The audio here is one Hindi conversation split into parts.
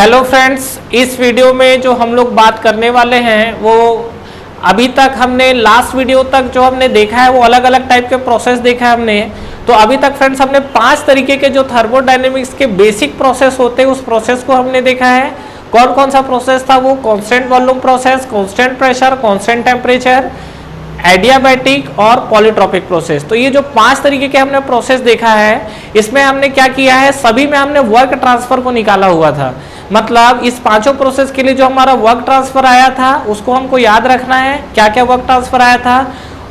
हेलो फ्रेंड्स, इस वीडियो में जो हम लोग बात करने वाले हैं वो अभी तक हमने लास्ट वीडियो तक जो हमने देखा है वो अलग अलग टाइप के प्रोसेस देखा है हमने। तो अभी तक फ्रेंड्स हमने 5 तरीके के जो थर्मोडायनेमिक्स के बेसिक प्रोसेस होते हैं उस प्रोसेस को हमने देखा है। कौन कौन सा प्रोसेस था वो? Constant volume process, constant pressure, constant temperature, adiabatic और पॉलीट्रॉपिक प्रोसेस। तो ये जो 5 तरीके के हमने प्रोसेस देखा है इसमें हमने क्या किया है, सभी में हमने वर्क ट्रांसफर को निकाला हुआ था। मतलब इस पांचों प्रोसेस के लिए जो हमारा वर्क ट्रांसफर आया था उसको हमको याद रखना है, क्या क्या वर्क ट्रांसफर आया था।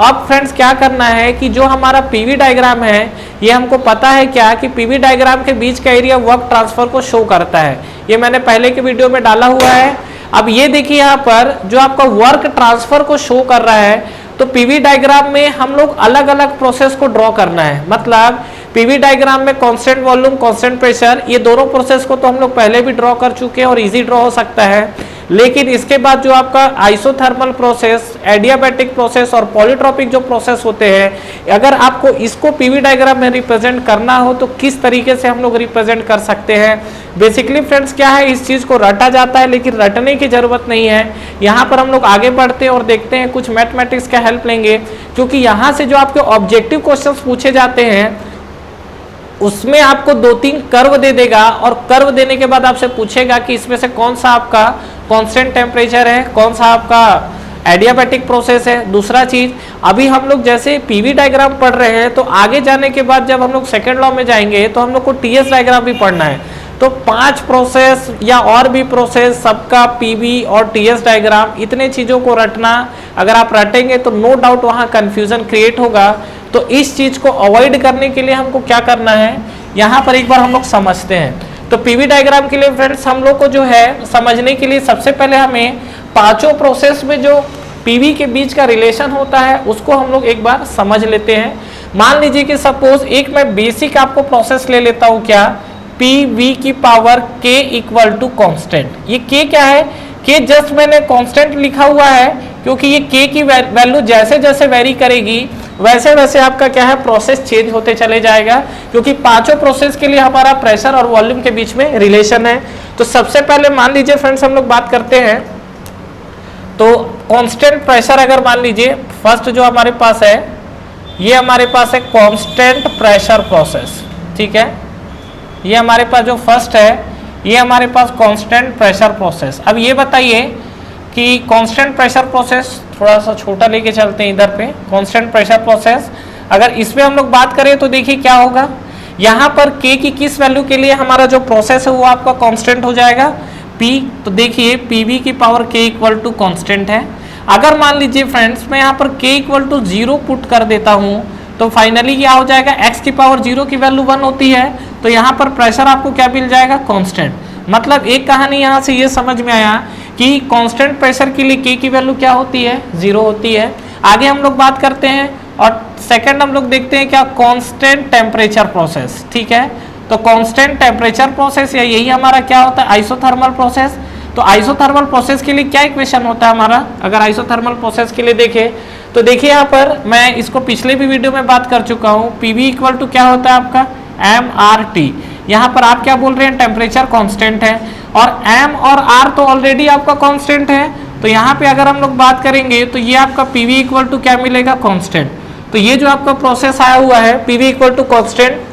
अब फ्रेंड्स क्या करना है कि जो हमारा पीवी डायग्राम है ये हमको पता है क्या कि पीवी डायग्राम के बीच का एरिया वर्क ट्रांसफर को शो करता है। ये मैंने पहले के वीडियो में डाला हुआ है। अब ये देखिए यहाँ पर जो आपका वर्क ट्रांसफर को शो कर रहा है, तो पीवी डायग्राम में हम लोग अलग अलग प्रोसेस को ड्रॉ करना है। मतलब पीवी डायग्राम में कांस्टेंट वॉल्यूम, कांस्टेंट प्रेशर, ये दोनों प्रोसेस को तो हम लोग पहले भी ड्रॉ कर चुके हैं और इजी ड्रॉ हो सकता है। लेकिन इसके बाद जो आपका आइसोथर्मल प्रोसेस, एडियाबैटिक प्रोसेस और पॉलीट्रॉपिक जो प्रोसेस होते हैं, अगर आपको इसको पीवी डायग्राम में रिप्रेजेंट करना हो तो किस तरीके से हम लोग रिप्रेजेंट कर सकते हैं। बेसिकली फ्रेंड्स क्या है, इस चीज को रटा जाता है लेकिन रटने की जरूरत नहीं है। यहाँ पर हम लोग आगे बढ़ते हैं और देखते हैं, कुछ मैथमेटिक्स का हेल्प लेंगे, क्योंकि यहाँ से जो आपके ऑब्जेक्टिव क्वेश्चन पूछे जाते हैं उसमें आपको 2-3 कर्व दे देगा और कर्व देने के बाद आपसे पूछेगा कि इसमें से कौन सा आपका कांस्टेंट टेम्परेचर है, कौन सा आपका एडियाबैटिक प्रोसेस है। दूसरा चीज, अभी हम लोग जैसे पीवी डायग्राम पढ़ रहे हैं तो आगे जाने के बाद जब हम लोग सेकेंड लॉ में जाएंगे तो हम लोग को टीएस डायग्राम भी पढ़ना है। तो 5 प्रोसेस या और भी प्रोसेस, सबका पीवी और टीएस डायग्राम, इतने चीजों को रटना, अगर आप रटेंगे तो नो डाउट वहां कंफ्यूजन क्रिएट होगा। तो इस चीज को अवॉइड करने के लिए हमको क्या करना है, यहाँ पर एक बार हम लोग समझते हैं। तो पीवी डायग्राम के लिए फ्रेंड्स हम लोग को जो है समझने के लिए सबसे पहले हमें पांचों प्रोसेस में जो पीवी के बीच का रिलेशन होता है उसको हम लोग एक बार समझ लेते हैं। मान लीजिए कि सपोज एक मैं बेसिक आपको प्रोसेस ले लेता हूँ, क्या, पीवी की power k equal to constant. ये k क्या है, k जस्ट मैंने कॉन्स्टेंट लिखा हुआ है क्योंकि ये k की वैल्यू जैसे जैसे वेरी करेगी वैसे वैसे आपका क्या है, प्रोसेस चेंज होते चले जाएगा, क्योंकि पांचों प्रोसेस के लिए हमारा प्रेशर और वॉल्यूम के बीच में रिलेशन है। तो सबसे पहले मान लीजिए फ्रेंड्स हम लोग बात करते हैं, तो कांस्टेंट प्रेशर अगर मान लीजिए फर्स्ट जो हमारे पास है, ये हमारे पास है कांस्टेंट प्रेशर प्रोसेस, ठीक है। ये हमारे पास जो फर्स्ट है ये हमारे पास कांस्टेंट प्रेशर प्रोसेस। अब ये बताइए कि कांस्टेंट प्रेशर प्रोसेस, थोड़ा सा छोटा लेके चलते हैं इधर पे, कांस्टेंट प्रेशर प्रोसेस अगर इसमें हम लोग बात करें तो देखिए क्या होगा, यहाँ पर k की किस वैल्यू के लिए हमारा जो प्रोसेस है वो आपका कांस्टेंट हो जाएगा, p। तो देखिए pv की power k equal to constant है। अगर मान लीजिए फ्रेंड्स मैं यहाँ पर k इक्वल टू 0 पुट कर देता हूँ तो फाइनली क्या हो जाएगा, x की पावर 0 की वैल्यू 1 होती है, तो यहाँ पर प्रेशर आपको क्या मिल जाएगा, कांस्टेंट। मतलब एक कहानी यहाँ से ये समझ में आया कि कांस्टेंट प्रेशर के लिए k की वैल्यू क्या होती है, 0 होती है। आगे हम लोग बात करते हैं और सेकंड हम लोग देखते हैं क्या, कांस्टेंट टेम्परेचर प्रोसेस, ठीक है। तो कांस्टेंट टेम्परेचर प्रोसेस या यही हमारा क्या होता है, आइसोथर्मल प्रोसेस। तो आइसोथर्मल प्रोसेस के लिए क्या इक्वेशन होता है हमारा, अगर आइसोथर्मल प्रोसेस के लिए देखें तो देखिए यहाँ पर मैं इसको पिछले भी वीडियो में बात कर चुका हूँ। पीवी इक्वल टू क्या होता है आपका, mRT। यहाँ पर आप क्या बोल रहे हैं, टेम्परेचर कांस्टेंट है और m और r तो ऑलरेडी आपका कांस्टेंट है। तो यहाँ पे अगर हम लोग बात करेंगे तो ये आपका pv इक्वल टू क्या मिलेगा, कांस्टेंट। तो ये जो आपका प्रोसेस आया हुआ है pv इक्वल टू कांस्टेंट,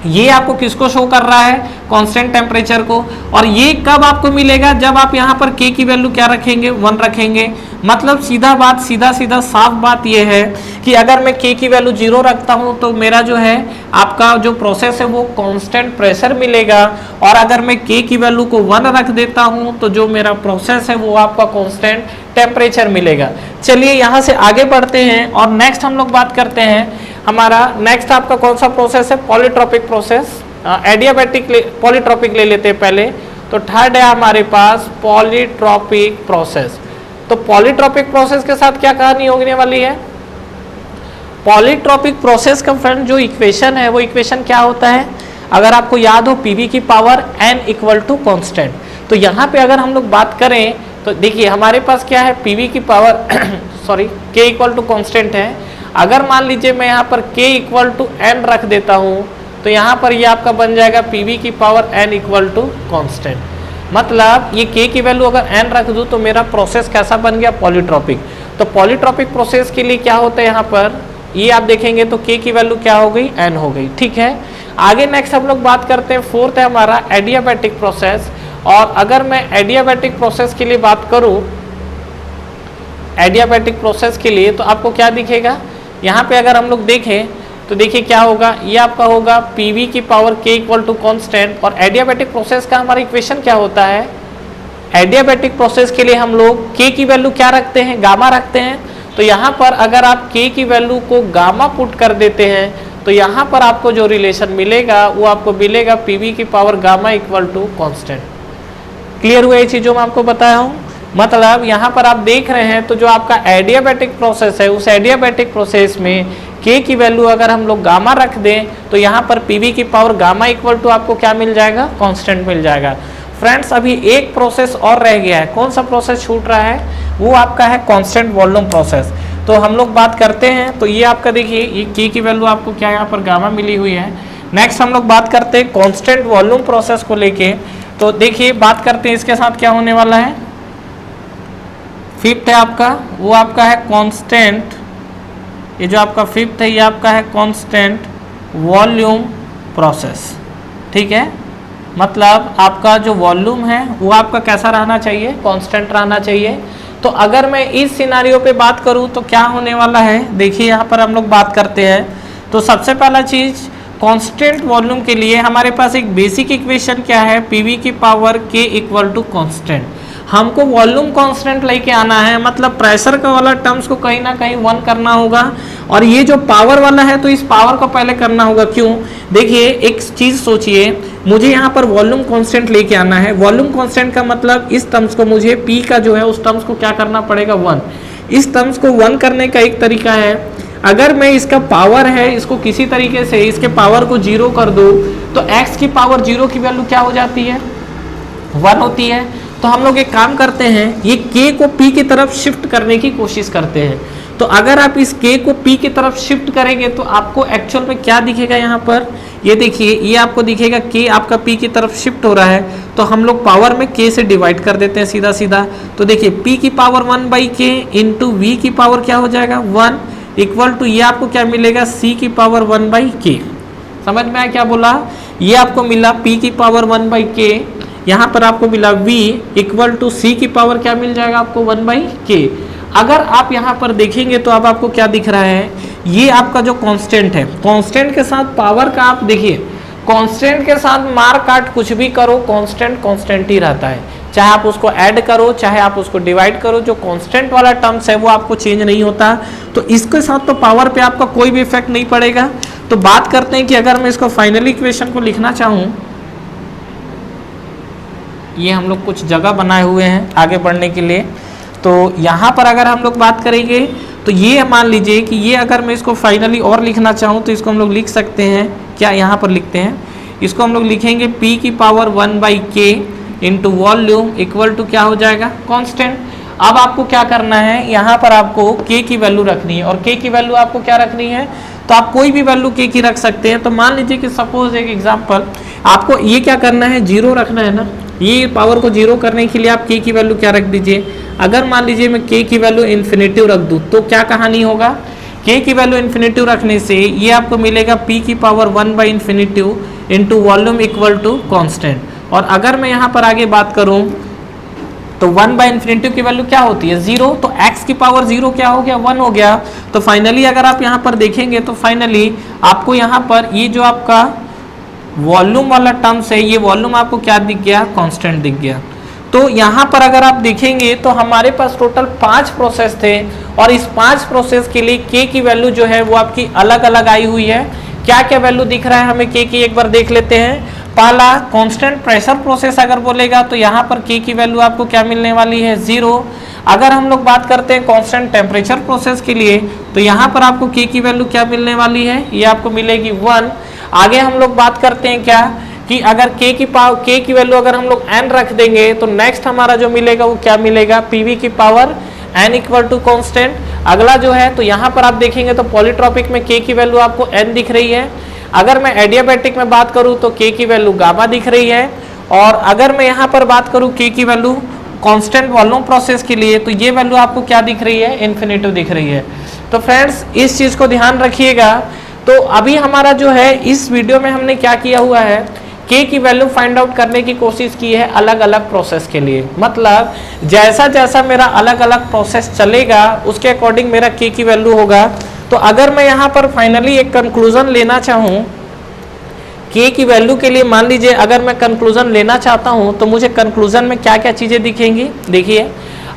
ये आपको किसको शो कर रहा है, कांस्टेंट टेम्परेचर को। और ये कब आपको मिलेगा, जब आप यहाँ पर k की वैल्यू क्या रखेंगे, 1 रखेंगे। मतलब सीधा बात, सीधा सीधा साफ बात ये है कि अगर मैं k की वैल्यू 0 रखता हूँ तो मेरा जो है आपका जो प्रोसेस है वो कांस्टेंट प्रेशर मिलेगा, और अगर मैं k की वैल्यू को 1 रख देता हूँ तो जो मेरा प्रोसेस है वो आपका कांस्टेंट टेम्परेचर मिलेगा। चलिए यहाँ से आगे बढ़ते हैं और नेक्स्ट हम लोग बात करते हैं, हमारा नेक्स्ट आपका कौन सा प्रोसेस है, पॉलीट्रॉपिक प्रोसेस। एडियाबैटिक पॉलीट्रॉपिक ले लेते हैं पहले। तो थर्ड है हमारे पास पॉलीट्रॉपिक प्रोसेस। तो पॉलीट्रॉपिक प्रोसेस के साथ क्या कहानी होने वाली है, पॉलीट्रॉपिक प्रोसेस का फ्रेंड जो इक्वेशन है वो इक्वेशन क्या होता है, अगर आपको याद हो pv की power n equal to constant. तो यहाँ पे अगर हम लोग बात करें तो देखिए हमारे पास क्या है, pv की power sorry k equal to constant है। अगर मान लीजिए मैं यहाँ पर k इक्वल टू n रख देता हूँ तो यहाँ पर ये आपका बन जाएगा pv की power n equal to constant. मतलब ये k की वैल्यू अगर n रख दूं तो मेरा प्रोसेस कैसा बन गया, पॉलीट्रॉपिक। तो पॉलीट्रॉपिक प्रोसेस के लिए क्या होता है यहाँ पर, ये आप देखेंगे तो k की वैल्यू क्या हो गई, n हो गई, ठीक है। आगे नेक्स्ट हम लोग बात करते हैं, फोर्थ है हमारा एडियाबैटिक प्रोसेस। और अगर मैं एडियाबैटिक प्रोसेस के लिए बात करूं, एडियाबैटिक प्रोसेस के लिए तो आपको क्या दिखेगा, यहाँ पे अगर हम लोग देखें तो देखिए क्या होगा, ये आपका होगा पीवी की power k equal to constant. और एडियाबैटिक प्रोसेस का हमारा इक्वेशन क्या होता है, एडियाबैटिक प्रोसेस के लिए हम लोग k की वैल्यू क्या रखते हैं, गामा रखते हैं। तो यहाँ पर अगर आप k की वैल्यू को गामा पुट कर देते हैं तो यहाँ पर आपको जो रिलेशन मिलेगा वो आपको मिलेगा पीवी की power gamma equal to constant. Clear हुआ ये चीज जो मैं आपको बताया हूँ। मतलब यहाँ पर आप देख रहे हैं तो जो आपका एडियाबैटिक प्रोसेस है, उस एडियाबैटिक प्रोसेस में k की वैल्यू अगर हम लोग गामा रख दें तो यहाँ पर pv की पावर गामा इक्वल टू आपको क्या मिल जाएगा, कांस्टेंट मिल जाएगा। फ्रेंड्स अभी एक प्रोसेस और रह गया है, कौन सा प्रोसेस छूट रहा है, वो आपका है कांस्टेंट वॉल्यूम प्रोसेस। तो हम लोग बात करते हैं, तो ये आपका देखिए ये k की वैल्यू आपको क्या यहाँ पर गामा मिली हुई है। नेक्स्ट हम लोग बात करते हैं कांस्टेंट वॉल्यूम प्रोसेस को लेके। तो देखिए बात करते हैं इसके साथ क्या होने वाला है, फिफ्थ है आपका, वो आपका है कांस्टेंट, ये जो आपका फिफ्थ है ये आपका है कांस्टेंट वॉल्यूम प्रोसेस, ठीक है। मतलब आपका जो वॉल्यूम है वो आपका कैसा रहना चाहिए, कांस्टेंट रहना चाहिए। तो अगर मैं इस सिनारियो पे बात करूं तो क्या होने वाला है, देखिए यहाँ पर हम लोग बात करते हैं। तो सबसे पहला चीज कांस्टेंट वॉल्यूम के लिए हमारे पास एक बेसिक इक्वेशन क्या है, पीवी की power k equal to constant. हमको वॉल्यूम कांस्टेंट लेके आना है, मतलब प्रेशर का वाला टर्म्स को कहीं ना कहीं 1 करना होगा, और ये जो पावर वाला है तो इस पावर को पहले करना होगा। क्यों, देखिए एक चीज सोचिए, मुझे यहाँ पर वॉल्यूम कांस्टेंट लेके आना है। वॉल्यूम कांस्टेंट का मतलब इस टर्म्स को मुझे p का जो है उस टर्म्स को क्या करना पड़ेगा, 1। इस टर्म्स को 1 करने का एक तरीका है, अगर मैं इसका पावर है इसको किसी तरीके से इसके पावर को 0 कर दूं तो x की पावर 0 की वैल्यू क्या हो जाती है, 1 होती है। तो हम लोग एक काम करते हैं, ये k को p की तरफ शिफ्ट करने की कोशिश करते हैं। तो अगर आप इस k को p की तरफ शिफ्ट करेंगे तो आपको एक्चुअल में क्या दिखेगा, यहाँ पर ये देखिए ये आपको दिखेगा k आपका p की तरफ शिफ्ट हो रहा है। तो हम लोग पावर में k से डिवाइड कर देते हैं सीधा सीधा। तो देखिए p की पावर 1/k इंटू v की पावर क्या हो जाएगा 1 इक्वल टू ये आपको क्या मिलेगा, c की पावर 1/k। समझ में आया क्या बोला, ये आपको मिला p की पावर 1/k, यहाँ पर आपको मिला v इक्वल टू c की पावर क्या मिल जाएगा आपको 1/k। अगर आप यहाँ पर देखेंगे तो अब आपको क्या दिख रहा है, ये आपका जो कांस्टेंट है, कांस्टेंट के साथ पावर का आप देखिए, कांस्टेंट के साथ मार काट कुछ भी करो कांस्टेंट कांस्टेंट ही रहता है, चाहे आप उसको ऐड करो चाहे आप उसको डिवाइड करो, जो कांस्टेंट वाला टर्म्स है वो आपको चेंज नहीं होता। तो इसके साथ तो पावर पे आपका कोई भी इफेक्ट नहीं पड़ेगा। तो बात करते हैं कि अगर मैं इसको फाइनली इक्वेशन को लिखना चाहूँ, ये हम लोग कुछ जगह बनाए हुए हैं आगे बढ़ने के लिए। तो यहाँ पर अगर हम लोग बात करेंगे तो ये मान लीजिए कि ये अगर मैं इसको फाइनली और लिखना चाहूँ तो इसको हम लोग लिख सकते हैं, क्या यहाँ पर लिखते हैं, इसको हम लोग लिखेंगे p की power 1/k into volume equal to क्या हो जाएगा, कांस्टेंट। अब आपको क्या करना है, यहाँ पर आपको k की वैल्यू रखनी है, और k की वैल्यू आपको क्या रखनी है, तो आप कोई भी वैल्यू k की रख सकते हैं। तो मान लीजिए कि सपोज एक एग्जांपल, आपको ये क्या करना है, 0 रखना है ना, ये पावर को 0 करने के लिए आप k की वैल्यू क्या रख दीजिए। अगर मान लीजिए मैं k की वैल्यू इन्फिनेटिव रख दूं तो क्या कहानी होगा, k की वैल्यू इन्फिनेटिव रखने से ये आपको मिलेगा p की पावर 1/इन्फिनेटिव into volume equal to constant. और अगर मैं यहाँ पर आगे बात करूँ तो 1/इन्फिनेटिव की वैल्यू क्या होती है, 0, तो x की पावर 0 क्या हो गया, 1 हो गया। तो फाइनली अगर आप यहाँ पर देखेंगे तो फाइनली आपको यहाँ पर ये जो आपका वॉल्यूम वाला टर्म्स है, ये वॉल्यूम आपको क्या दिख गया, कांस्टेंट दिख गया। तो यहाँ पर अगर आप देखेंगे तो हमारे पास टोटल 5 प्रोसेस थे, और इस 5 प्रोसेस के लिए k की वैल्यू जो है वो आपकी अलग अलग आई हुई है। क्या क्या वैल्यू दिख रहा है हमें k की, एक बार देख लेते हैं। पहला कांस्टेंट प्रेशर प्रोसेस अगर बोलेगा तो यहाँ पर k की वैल्यू आपको क्या मिलने वाली है, 0। अगर हम लोग बात करते हैं कांस्टेंट टेम्परेचर प्रोसेस के लिए तो यहाँ पर आपको k की वैल्यू क्या मिलने वाली है, ये आपको मिलेगी 1। आगे हम लोग बात करते हैं क्या कि अगर k की वैल्यू अगर हम लोग n रख देंगे तो नेक्स्ट हमारा जो मिलेगा वो क्या मिलेगा, pv की power n equal to constant. अगला जो है तो यहाँ पर आप देखेंगे तो पॉलीट्रॉपिक में k की वैल्यू आपको n दिख रही है। अगर मैं एडियाबैटिक में बात करूँ तो k की वैल्यू गामा दिख रही है। और अगर मैं यहाँ पर बात करूँ के की वैल्यू कांस्टेंट वॉल्यूम प्रोसेस के लिए, तो ये वैल्यू आपको क्या दिख रही है, इन्फिनिटिव दिख रही है। तो फ्रेंड्स इस चीज़ को ध्यान रखिएगा। तो अभी हमारा जो है इस वीडियो में हमने क्या किया हुआ है, के की वैल्यू फाइंड आउट करने की कोशिश की है अलग अलग प्रोसेस के लिए। मतलब जैसा जैसा मेरा अलग अलग प्रोसेस चलेगा उसके अकॉर्डिंग मेरा के की वैल्यू होगा। तो अगर मैं यहाँ पर फाइनली एक कंक्लूजन लेना चाहूँ के की वैल्यू के लिए, मान लीजिए अगर मैं कंक्लूजन लेना चाहता हूँ तो मुझे कंक्लूजन में क्या क्या चीज़ें दिखेंगी। देखिए,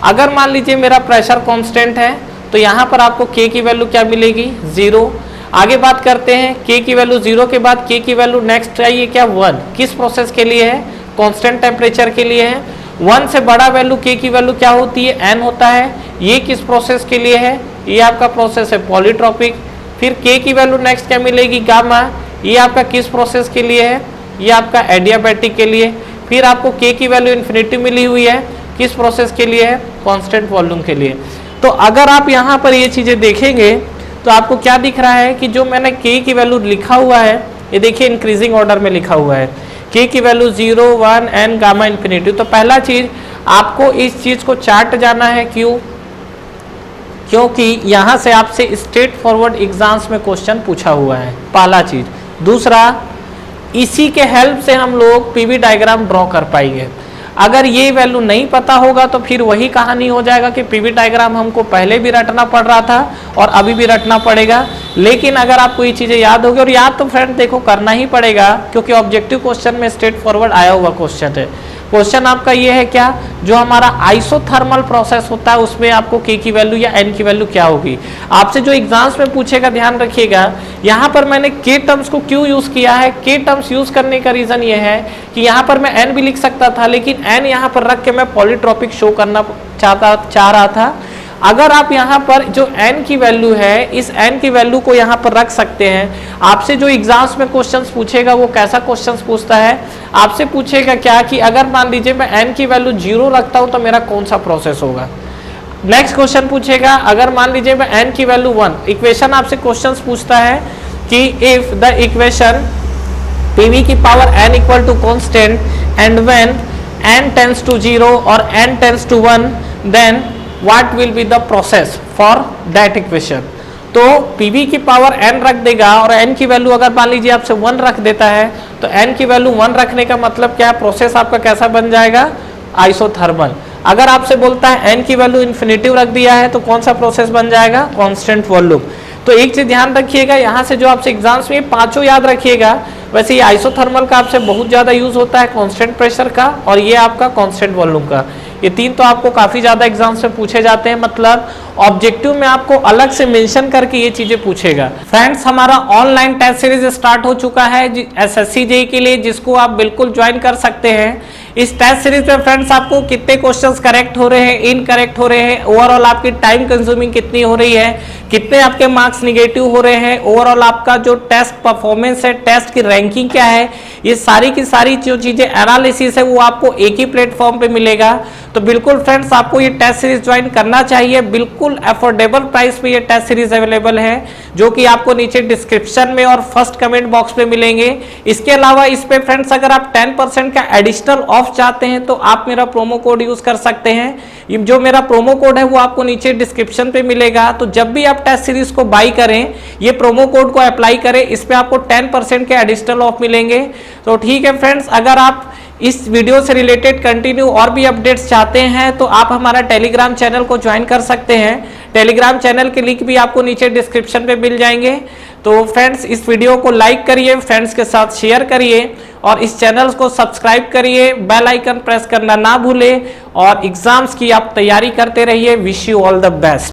अगर मान लीजिए मेरा प्रेशर कांस्टेंट है तो यहाँ पर आपको के की वैल्यू क्या मिलेगी, 0। आगे बात करते हैं, के की वैल्यू 0 के बाद के की वैल्यू नेक्स्ट चाहिए क्या, 1। किस प्रोसेस के लिए है, कांस्टेंट टेम्परेचर के लिए है। 1 से बड़ा वैल्यू के की वैल्यू क्या होती है, n होता है। ये किस प्रोसेस के लिए है, ये आपका प्रोसेस है पॉलीट्रॉपिक। फिर के की वैल्यू नेक्स्ट क्या मिलेगी, गामा। ये आपका किस प्रोसेस के लिए है, ये आपका एडियाबैटिक के लिए। फिर आपको के की वैल्यू इन्फिनिटी मिली हुई है, किस प्रोसेस के लिए है, कांस्टेंट वॉल्यूम के लिए। तो अगर आप यहाँ पर ये चीज़ें देखेंगे तो आपको क्या दिख रहा है कि जो मैंने के की वैल्यू लिखा हुआ है, ये देखिए इंक्रीजिंग ऑर्डर में लिखा हुआ है, के की वैल्यू 0, 1 एंड गामा इन्फिनिटी। तो पहला चीज आपको इस चीज को चार्ट जाना है, क्यों, क्योंकि यहाँ से आपसे स्ट्रेट फॉरवर्ड एग्जाम्स में क्वेश्चन पूछा हुआ है, पहला चीज। दूसरा, इसी के हेल्प से हम लोग पीवी डायग्राम ड्रॉ कर पाएंगे। अगर ये वैल्यू नहीं पता होगा तो फिर वही कहानी हो जाएगा कि पीवी डायग्राम हमको पहले भी रटना पड़ रहा था और अभी भी रटना पड़ेगा। लेकिन अगर आपको ये चीज़ें याद होगी, और याद तो फ्रेंड देखो करना ही पड़ेगा क्योंकि ऑब्जेक्टिव क्वेश्चन में स्ट्रेट फॉरवर्ड आया हुआ क्वेश्चन है। क्वेश्चन आपका ये है क्या, जो हमारा आइसोथर्मल प्रोसेस होता है उसमें आपको के की वैल्यू या एन की वैल्यू क्या होगी। आपसे जो एग्जाम्स में पूछेगा ध्यान रखिएगा, यहाँ पर मैंने के टर्म्स को क्यों यूज किया है। के टर्म्स यूज करने का रीजन ये है कि यहाँ पर मैं एन भी लिख सकता था, लेकिन एन यहाँ पर रख के मैं पॉलीट्रॉपिक शो करना चाह रहा था। अगर आप यहाँ पर जो n की वैल्यू है, इस n की वैल्यू को यहाँ पर रख सकते हैं। आपसे जो एग्जाम्स में क्वेश्चंस पूछेगा वो कैसा क्वेश्चंस पूछता है, आपसे पूछेगा क्या कि अगर मान लीजिए मैं n की वैल्यू 0 रखता हूँ तो मेरा कौन सा प्रोसेस होगा। नेक्स्ट क्वेश्चन पूछेगा, अगर मान लीजिए मैं n की वैल्यू 1, इक्वेशन आपसे क्वेश्चन पूछता है कि इफ द इक्वेशन pv की power n equal to constant and when n tends to 0 और n tends to 1 then what will be the process for that equation। तो pv की पावर n रख देगा और n की वैल्यू अगर मान लीजिए आपसे 1 रख देता है तो n की वैल्यू 1 रखने का मतलब क्या है, प्रोसेस आपका कैसा बन जाएगा, आइसोथर्मल। अगर आपसे बोलता है n की वैल्यू इन्फिनिटिव रख दिया है तो कौन सा प्रोसेस बन जाएगा, कांस्टेंट वॉल्यूम। तो एक चीज ध्यान रखिएगा, यहाँ से जो आपसे एग्जाम्स में पांचों याद रखिएगा। वैसे ये आइसोथर्मल का आपसे बहुत ज्यादा यूज होता है, कांस्टेंट प्रेशर का, और ये आपका कांस्टेंट वॉल्यूम का। ये तीन तो आपको काफी ज्यादा एग्जाम्स में पूछे जाते हैं, मतलब ऑब्जेक्टिव में आपको अलग से मेंशन करके ये चीजें पूछेगा। फ्रेंड्स, हमारा ऑनलाइन टेस्ट सीरीज स्टार्ट हो चुका है एसएससी जेईई के लिए, जिसको आप बिल्कुल ज्वाइन कर सकते हैं। इस टेस्ट सीरीज में फ्रेंड्स आपको कितने क्वेश्चंस करेक्ट हो रहे हैं, इनकरेक्ट हो रहे हैं, ओवरऑल आपकी टाइम कंज्यूमिंग कितनी हो रही है, कितने आपके मार्क्स निगेटिव हो रहे हैं, ओवरऑल आपका जो टेस्ट परफॉर्मेंस है, टेस्ट की रैंकिंग क्या है, ये सारी की सारी जो चीजें एनालिसिस है वो आपको एक ही प्लेटफॉर्म पे मिलेगा। तो बिल्कुल फ्रेंड्स आपको ये टेस्ट सीरीज ज्वाइन करना चाहिए। बिल्कुल अफोर्डेबल प्राइस पे ये टेस्ट सीरीज अवेलेबल है, जो कि आपको नीचे डिस्क्रिप्शन में और फर्स्ट कमेंट बॉक्स पे मिलेंगे। इसके अलावा इस पे फ्रेंड्स अगर आप 10% का एडिशनल ऑफ चाहते हैं तो आप मेरा प्रोमो कोड यूज कर सकते हैं। जो मेरा प्रोमो कोड है वो आपको नीचे डिस्क्रिप्शन पे मिलेगा। तो जब भी आप टेस्ट सीरीज को बाई करें, ये प्रोमो कोड को अप्लाई करें, इस पे आपको 10% के एडिशनल ऑफ मिलेंगे। तो ठीक है फ्रेंड्स, अगर आप इस वीडियो से रिलेटेड कंटिन्यू और भी अपडेट्स चाहते हैं तो आप हमारा टेलीग्राम चैनल को ज्वाइन कर सकते हैं। टेलीग्राम चैनल के लिंक भी आपको नीचे डिस्क्रिप्शन पे मिल जाएंगे। तो फ्रेंड्स, इस वीडियो को लाइक करिए, फ्रेंड्स के साथ शेयर करिए और इस चैनल को सब्सक्राइब करिए, बेल आइकन प्रेस करना ना भूलें और एग्जाम्स की आप तैयारी करते रहिए। Wish you all the best.